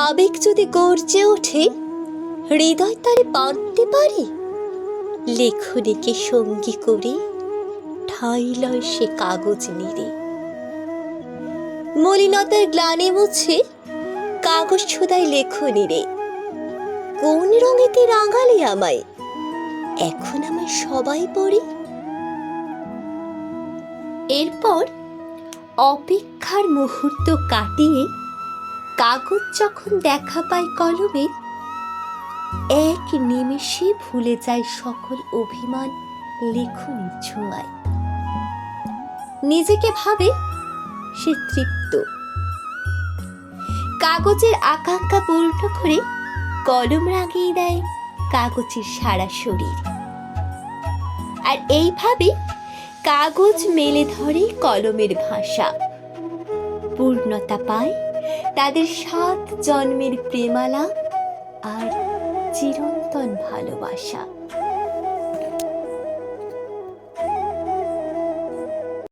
আবেগ যদি গর্জে ওঠে, হৃদয় তারে বাঁধতে পারে। লেখনীকে সঙ্গী করে ঠাঁই লয় সে কাগজ নেড়ে। মলিনতার গ্লানি মুছে কাগজ ছোঁদায় লেখনী রে। কোন রঙেতে রাঙালে আমায়, এখন আমায় সবাই পড়ে। এরপর অপেক্ষার মুহূর্ত কাটিয়ে কাগজ যখন দেখা পায় কলমে, এক নিমেষে ভুলে যায় সকল অভিমান লেখনীর ছোঁয়ায়। নিজেকে ভাবে সে তৃপ্ত। কাগজের আকাঙ্ক্ষা পূর্ণ করে কলম রাঙিয়ে দেয় কাগজের সারা শরীর। আর এইভাবে কাগজ মেলে ধরে কলমের ভাষা। পূর্ণতা পায় তাদের 7 জন্মের প্রেমালাপ আর চিরন্তন ভালোবাসা।